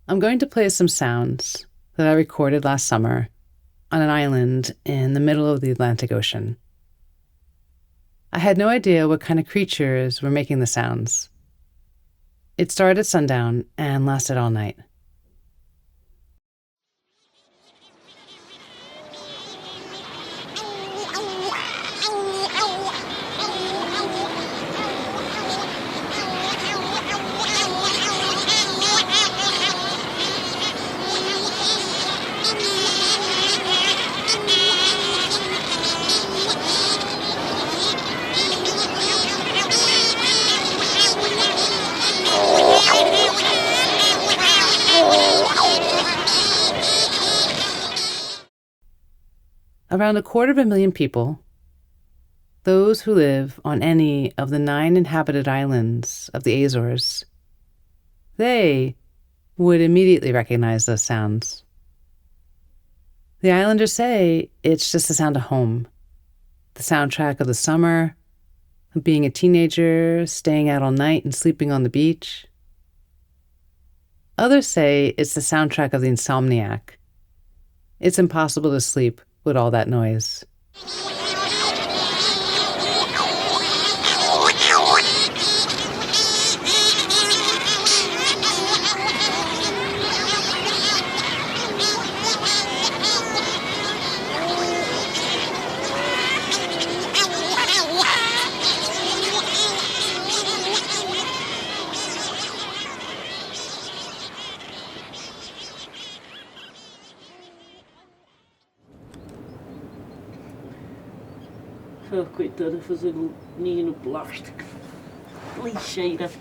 I'm going to play some sounds that I recorded last summer on an island in the middle of the Atlantic Ocean. I had no idea what kind of creatures were making the sounds. It started at sundown and lasted all night. Around 250,000 people, those who live on any of the 9 inhabited islands of the Azores, they would immediately recognize those sounds. The islanders say it's just the sound of home, the soundtrack of the summer, of being a teenager, staying out all night and sleeping on the beach. Others say it's the soundtrack of the insomniac. It's impossible to sleep with all that noise. Oh, coitada, fazer ninho no plástico. Lixeira.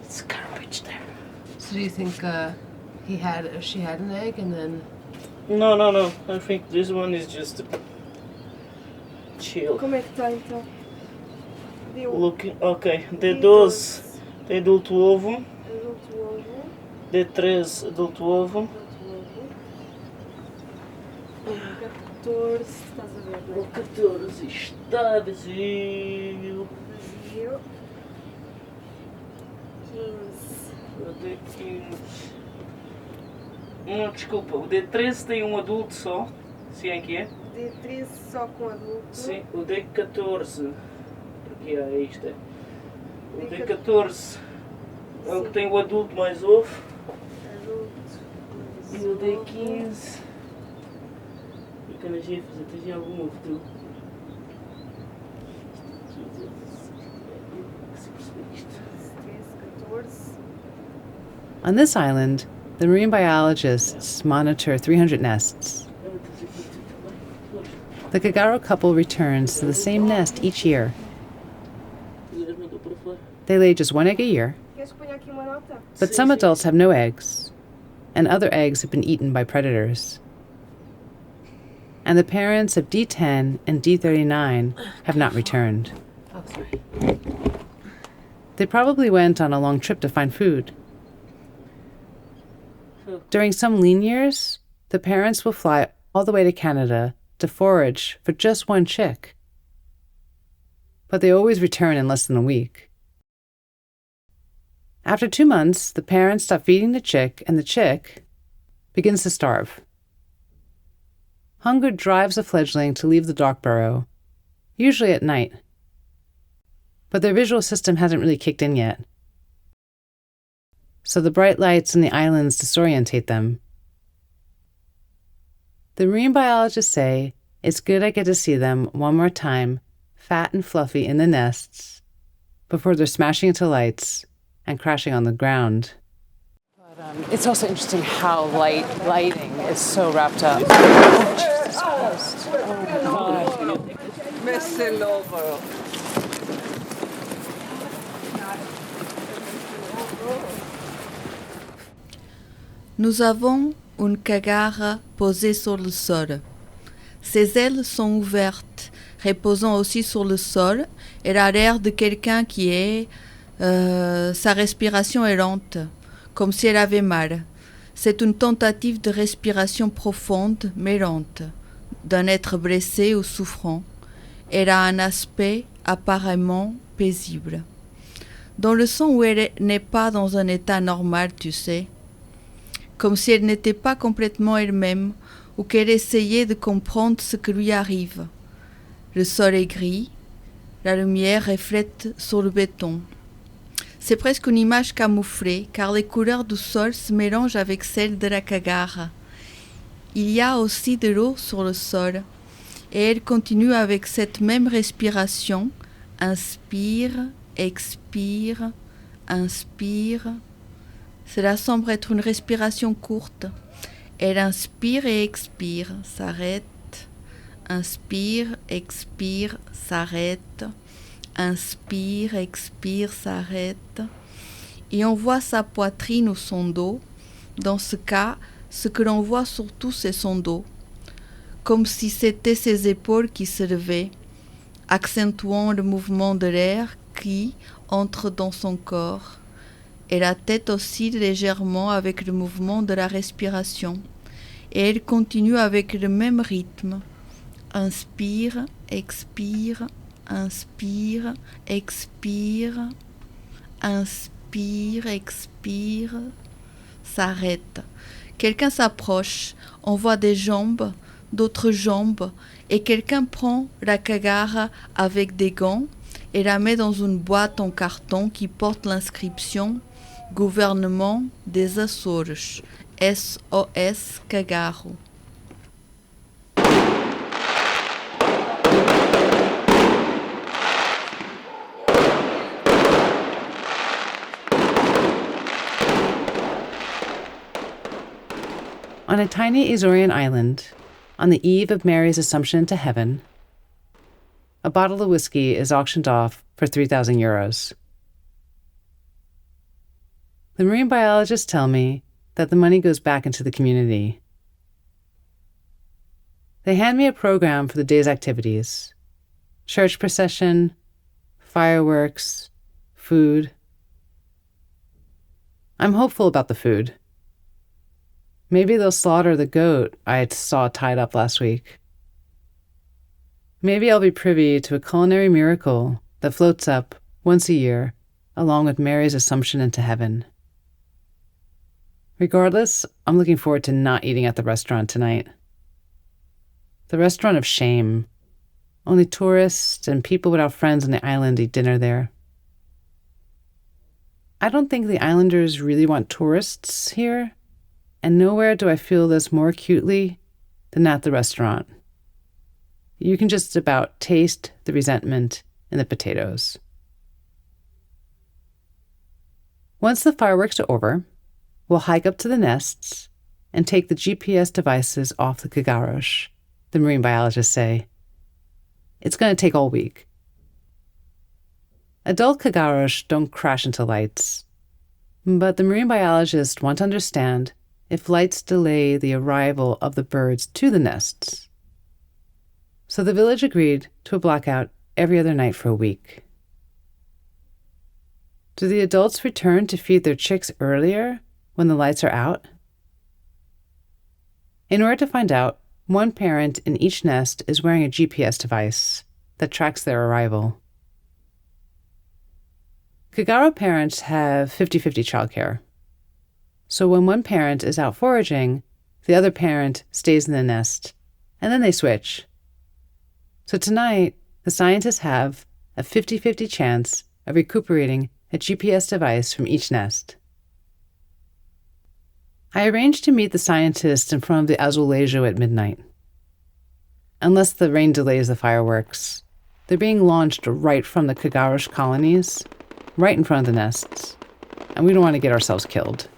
It's garbage there. So do you think she had an egg and then... No. I think this one is just chill. Como é que está então? Looking, ok. D12, adulto ovo. Adulto ovo. D13, adulto ovo. 14, estás a ver, não O é? 14 está vazio. Vazio. 15. O D15. Não, desculpa, o D13 tem um adulto só. Se é que é? D13 só com adulto. Sim, o D14. Porque é isto. O D14 é o que tem o adulto mais ovo. Adulto. E o D15. Fica nas gifas, até já algum ovo tu. Se perceber isto. 13, 14. On this island, the marine biologists monitor 300 nests. The Gagaro couple returns to the same nest each year. They lay just 1 egg a year, Queres que ponha aqui uma nota? but some adults have no eggs, and other eggs have been eaten by predators. And the parents of D10 and D39 have not returned. Oh, sorry. They probably went on a long trip to find food. During some lean years, the parents will fly all the way to Canada to forage for just 1 chick. But they always return in less than a week. After 2 months, the parents stop feeding the chick, and the chick begins to starve. Hunger drives the fledgling to leave the dock burrow, usually at night. But their visual system hasn't really kicked in yet. So the bright lights on the islands disorientate them. The marine biologists say it's good I get to see them one more time, fat and fluffy in the nests, before they're smashing into lights and crashing on the ground. It's also interesting how lighting is so wrapped up. Oh, Jesus Christ. Oh, my God. Messy lover. Nous avons une cagare posée sur le sol. Ses ailes sont ouvertes, reposant aussi sur le sol. Elle a l'air de quelqu'un qui est... sa respiration est lente, comme si elle avait mal. C'est une tentative de respiration profonde, mais lente, d'un être blessé ou souffrant. Elle a un aspect apparemment paisible. dans le sens où elle n'est pas dans un état normal, tu sais, comme si elle n'était pas complètement elle-même ou qu'elle essayait de comprendre ce qui lui arrive. Le sol est gris, la lumière reflète sur le béton. C'est presque une image camouflée, car les couleurs du sol se mélangent avec celles de la cagare. Il y a aussi de l'eau sur le sol, et elle continue avec cette même respiration. Inspire, expire, inspire. Cela semble être une respiration courte. Elle inspire et expire, s'arrête. Inspire, expire, s'arrête. Inspire, expire, s'arrête. Et on voit sa poitrine ou son dos. Dans ce cas, ce que l'on voit surtout, c'est son dos. Comme si c'était ses épaules qui se levaient, accentuant le mouvement de l'air qui entre dans son corps. Et la tête oscille légèrement avec le mouvement de la respiration. Et elle continue avec le même rythme. Inspire, expire, inspire, expire, inspire, expire, s'arrête. Quelqu'un s'approche, on voit des jambes, d'autres jambes, et quelqu'un prend la cagare avec des gants et la met dans une boîte en carton qui porte l'inscription Gouvernement des Açores, SOS Cagaro. On a tiny Azorian island, on the eve of Mary's Assumption into heaven, a bottle of whiskey is auctioned off for 3,000 euros. The marine biologists tell me that the money goes back into the community. They hand me a program for the day's activities: church procession, fireworks, food. I'm hopeful about the food. Maybe they'll slaughter the goat I saw tied up last week. Maybe I'll be privy to a culinary miracle that floats up once a year along with Mary's Assumption into heaven. Regardless, I'm looking forward to not eating at the restaurant tonight. The restaurant of shame. Only tourists and people without friends on the island eat dinner there. I don't think the islanders really want tourists here, and nowhere do I feel this more acutely than at the restaurant. You can just about taste the resentment in the potatoes. Once the fireworks are over, we'll hike up to the nests and take the GPS devices off the cagaros, the marine biologists say. It's going to take all week. Adult cagaros don't crash into lights, but the marine biologists want to understand if lights delay the arrival of the birds to the nests. So the village agreed to a blackout every other night for a week. Do the adults return to feed their chicks earlier when the lights are out? In order to find out, one parent in each nest is wearing a GPS device that tracks their arrival. Cagaro parents have 50-50 childcare. So when one parent is out foraging, the other parent stays in the nest, and then they switch. So tonight, the scientists have a 50-50 chance of recuperating a GPS device from each nest. I arranged to meet the scientists in front of the azulejo at midnight. Unless the rain delays the fireworks, they're being launched right from the cagaros colonies, right in front of the nests, and we don't want to get ourselves killed.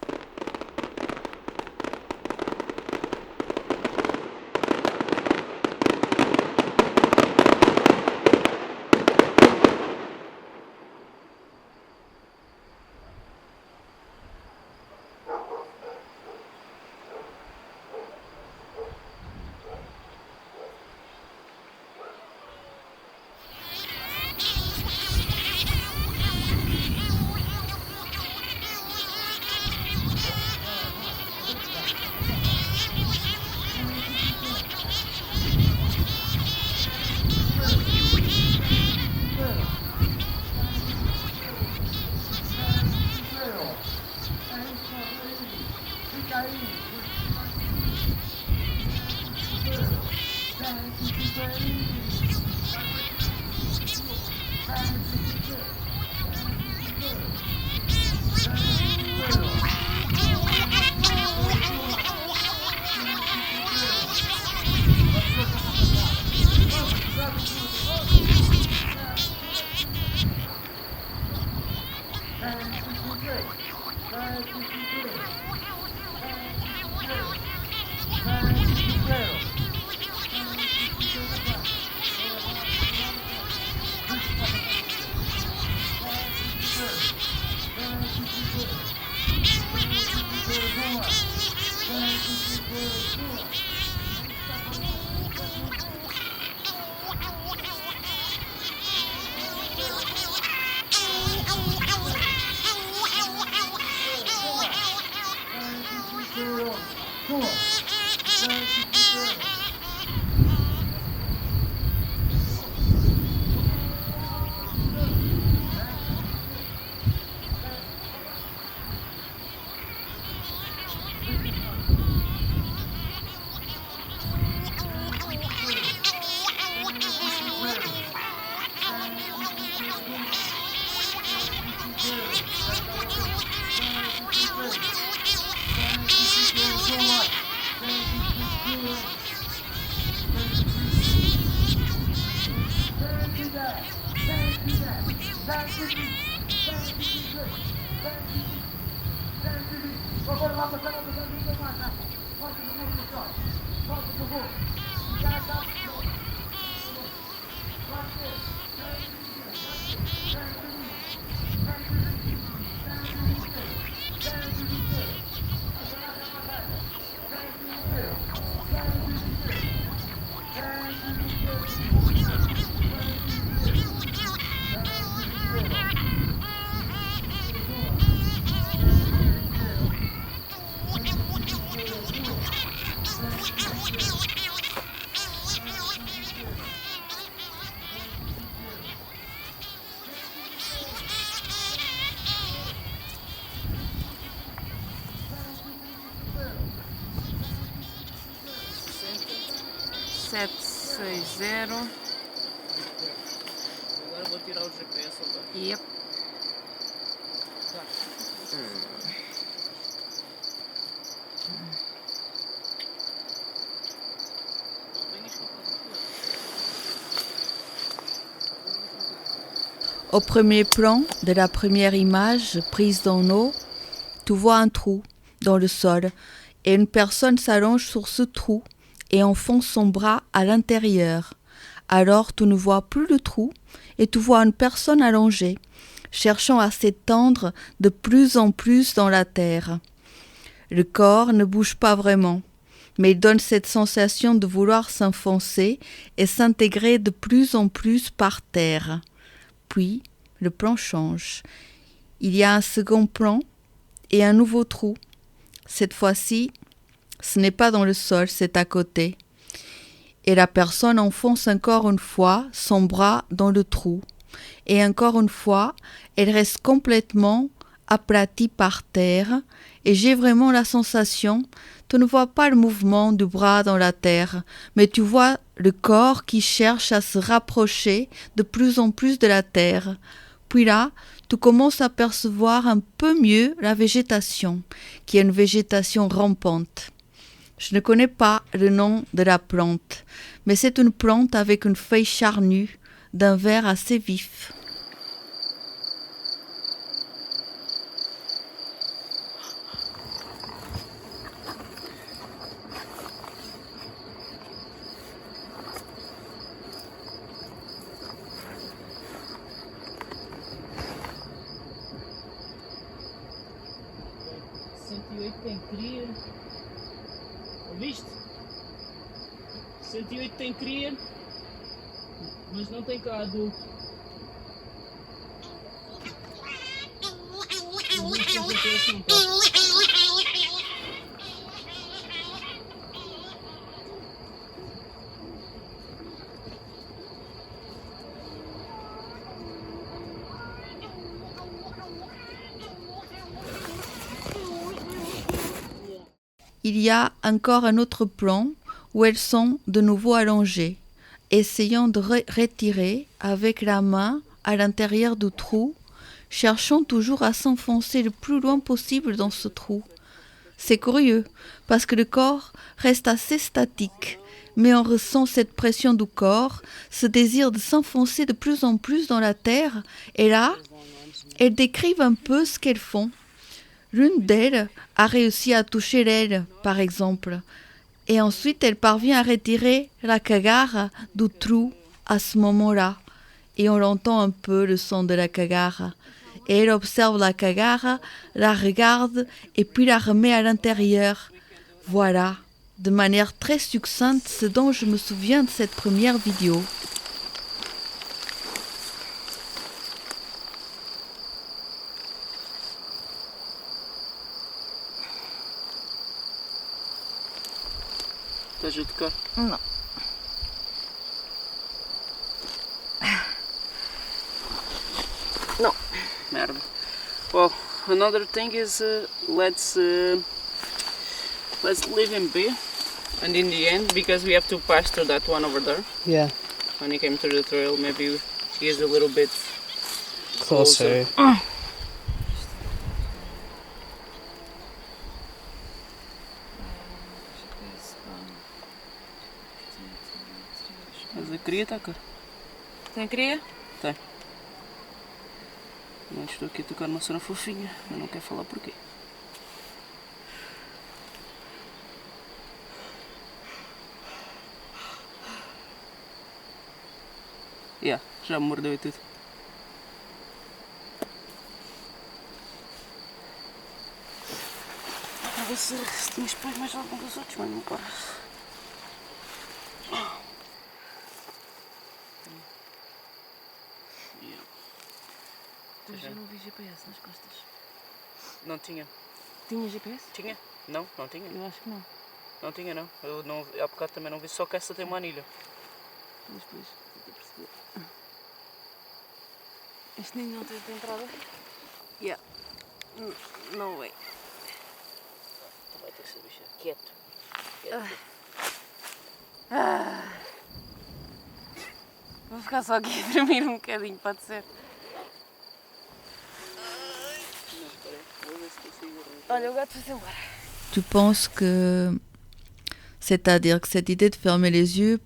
Sete, 6, 0. Agora vou tirar o GPS agora. Yep. Au premier plan de la première image prise dans l'eau, tu vois un trou dans le sol et une personne s'allonge sur ce trou et enfonce son bras à l'intérieur. Alors tu ne vois plus le trou et tu vois une personne allongée, cherchant à s'étendre de plus en plus dans la terre. Le corps ne bouge pas vraiment, mais il donne cette sensation de vouloir s'enfoncer et s'intégrer de plus en plus par terre. Puis, le plan change. Il y a un second plan et un nouveau trou. Cette fois-ci, ce n'est pas dans le sol, c'est à côté. Et la personne enfonce encore une fois son bras dans le trou. Et encore une fois, elle reste complètement aplatie par terre. Et j'ai vraiment la sensation, tu ne vois pas le mouvement du bras dans la terre, mais tu vois le corps qui cherche à se rapprocher de plus en plus de la terre. Puis là, tu commences à percevoir un peu mieux la végétation, qui est une végétation rampante. Je ne connais pas le nom de la plante, mais c'est une plante avec une feuille charnue, d'un vert assez vif. Tem cria. Ouviste? 108 tem cria, mas não tem cá adulto. il y a encore un autre plan où elles sont de nouveau allongées, essayant de retirer avec la main à l'intérieur du trou, cherchant toujours à s'enfoncer le plus loin possible dans ce trou. C'est curieux, parce que le corps reste assez statique, mais on ressent cette pression du corps, ce désir de s'enfoncer de plus en plus dans la terre, et là, elles décrivent un peu ce qu'elles font. L'une d'elles a réussi à toucher l'aile, par exemple, et ensuite elle parvient à retirer la cagare du trou à ce moment-là, et on entend un peu le son de la cagare. Et elle observe la cagare, la regarde et puis la remet à l'intérieur. Voilà, de manière très succincte, ce dont je me souviens de cette première vidéo. T'as jeu de corps? Non. No. Merde. Well, another thing is let's leave him be. And in the end, because we have to pass through that one over there. Yeah. When he came through the trail, maybe he is a little bit Closer. Mas a cria está cá. Tem cria? Tem. Mas estou aqui a tocar uma cena fofinha, mas não quero falar porquê. Já me mordeu e tudo. Para ver se tinha espelho mais algum dos outros, mas não parece. Hoje eu não vi GPS nas costas. Não tinha. Tinha GPS? Tinha? Não, não tinha. Eu acho que não. Não tinha não. Eu não, há bocado também não vi, só que essa tem uma anilha. Mas depois, estou a perceber. Este ninho não tem entrada? Yeah. Não vem. Tu vai ter que ser bicha. Quieto. Vou ficar só aqui a dormir um bocadinho, pode ser? Olha, o gato foi-se embora. Tu penses que... C'est-à-dire que cette idée de fermer les yeux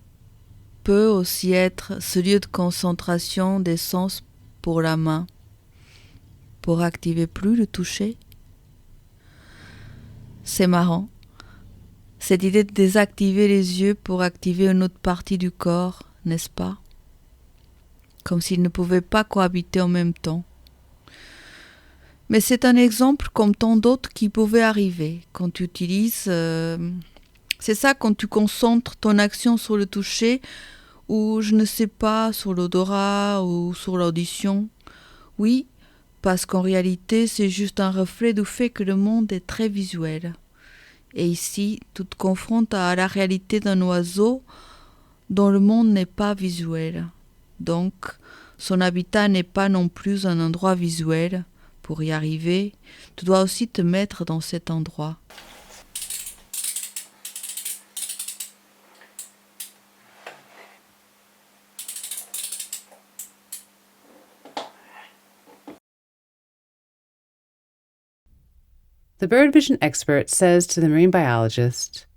peut aussi être ce lieu de concentration des sens pour la main, pour activer plus le toucher. C'est marrant. Cette idée de désactiver les yeux pour activer une autre partie du corps, n'est-ce pas? Comme s'ils ne pouvaient pas cohabiter en même temps. Mais c'est un exemple comme tant d'autres qui pouvaient arriver quand tu utilises... c'est ça, quand tu concentres ton action sur le toucher ou, je ne sais pas, sur l'odorat ou sur l'audition. Oui, parce qu'en réalité, c'est juste un reflet du fait que le monde est très visuel. Et ici, tu te confrontes à la réalité d'un oiseau dont le monde n'est pas visuel. Donc, son habitat n'est pas non plus un endroit visuel. Pour y arriver, tu dois aussi te mettre dans cet endroit. The bird vision expert says to the marine biologist,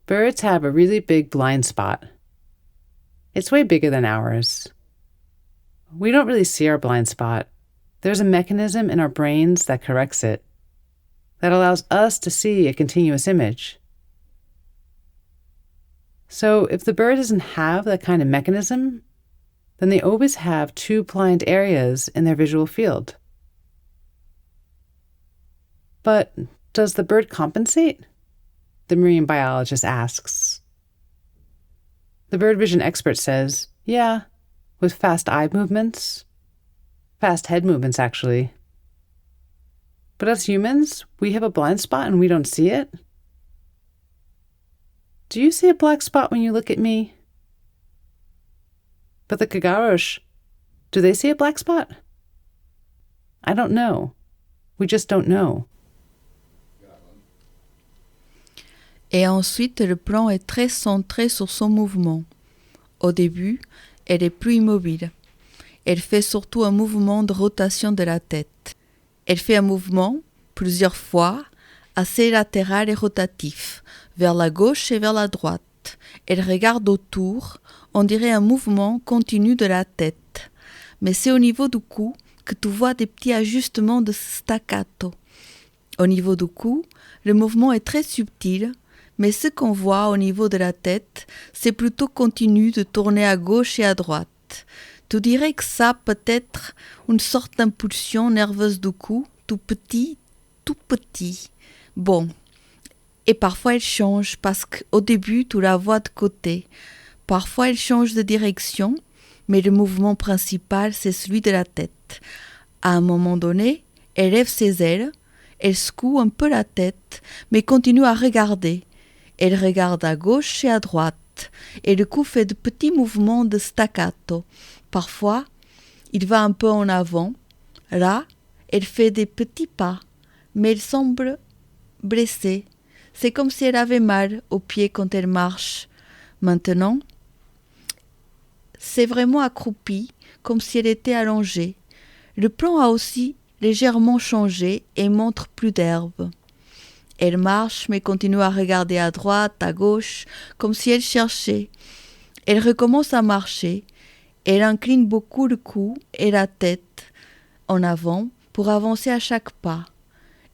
birds have a really big blind spot. It's way bigger than ours. We don't really see our blind spot. There's a mechanism in our brains that corrects it, that allows us to see a continuous image. So if the bird doesn't have that kind of mechanism, then they always have two blind areas in their visual field. But does the bird compensate? The marine biologist asks. The bird vision expert says, yeah, with fast eye movements. Fast head movements, actually. But as humans, we have a blind spot and we don't see it. Do you see a black spot when you look at me? But the Kagarosh, do they see a black spot? I don't know. We just don't know. Et ensuite, le plan est très centré sur son mouvement. Au début, elle est plus immobile. Elle fait surtout un mouvement de rotation de la tête. Elle fait un mouvement, plusieurs fois, assez latéral et rotatif, vers la gauche et vers la droite. Elle regarde autour, on dirait un mouvement continu de la tête. Mais c'est au niveau du cou que tu vois des petits ajustements de staccato. Au niveau du cou, le mouvement est très subtil, mais ce qu'on voit au niveau de la tête, c'est plutôt continu de tourner à gauche et à droite. Tu dirais que ça peut être une sorte d'impulsion nerveuse du cou, tout petit. Bon, et parfois elle change parce qu'au début tu la vois de côté. Parfois elle change de direction, mais le mouvement principal c'est celui de la tête. À un moment donné, elle lève ses ailes, elle secoue un peu la tête, mais continue à regarder. Elle regarde à gauche et à droite, et le cou fait de petits mouvements de staccato. Parfois, il va un peu en avant. Là, elle fait des petits pas, mais elle semble blessée. C'est comme si elle avait mal aux pieds quand elle marche. Maintenant, c'est vraiment accroupie, comme si elle était allongée. Le plan a aussi légèrement changé et montre plus d'herbe. Elle marche, mais continue à regarder à droite, à gauche, comme si elle cherchait. Elle recommence à marcher. Elle incline beaucoup le cou et la tête en avant pour avancer à chaque pas.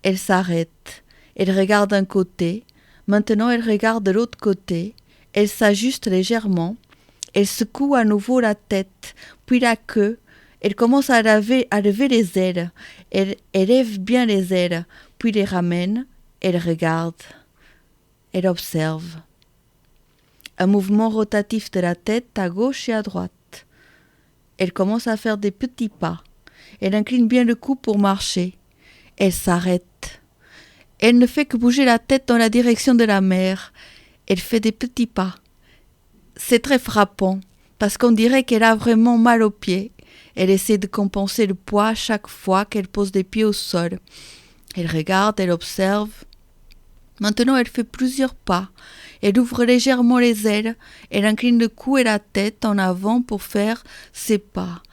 Elle s'arrête. Elle regarde d'un côté. Maintenant, elle regarde de l'autre côté. Elle s'ajuste légèrement. Elle secoue à nouveau la tête, puis la queue. Elle commence à lever les ailes. Elle élève bien les ailes, puis les ramène. Elle regarde. Elle observe. Un mouvement rotatif de la tête à gauche et à droite. Elle commence à faire des petits pas. Elle incline bien le cou pour marcher. Elle s'arrête. Elle ne fait que bouger la tête dans la direction de la mer. Elle fait des petits pas. C'est très frappant, parce qu'on dirait qu'elle a vraiment mal aux pieds. Elle essaie de compenser le poids chaque fois qu'elle pose des pieds au sol. Elle regarde, elle observe. Maintenant, elle fait plusieurs pas. Elle ouvre légèrement les ailes. Elle incline le cou et la tête en avant pour faire ses pas.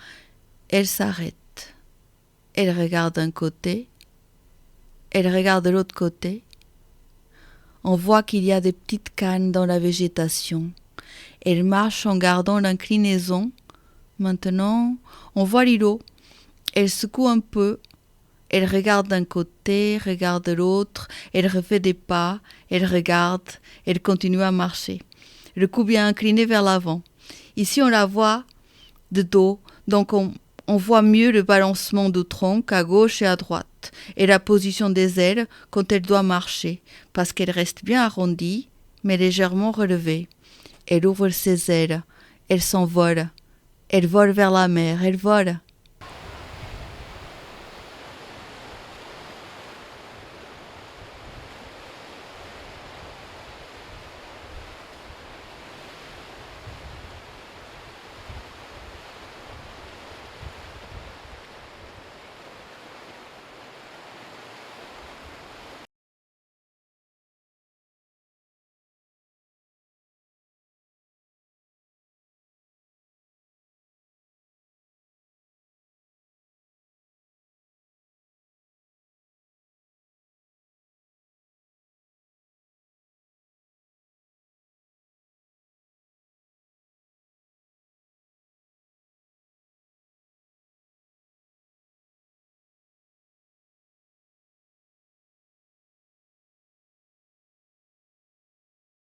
Elle s'arrête. Elle regarde d'un côté. Elle regarde de l'autre côté. On voit qu'il y a des petites cannes dans la végétation. Elle marche en gardant l'inclinaison. Maintenant, on voit l'îlot. Elle secoue un peu. Elle regarde d'un côté, regarde de l'autre. Elle refait des pas. Elle regarde. Elle continue à marcher. Le cou bien incliné vers l'avant. Ici, on la voit de dos. Donc, on voit mieux le balancement du tronc à gauche et à droite. Et la position des ailes quand elle doit marcher. Parce qu'elle reste bien arrondie, mais légèrement relevée. Elle ouvre ses ailes. Elle s'envole. Elle vole vers la mer. Elle vole.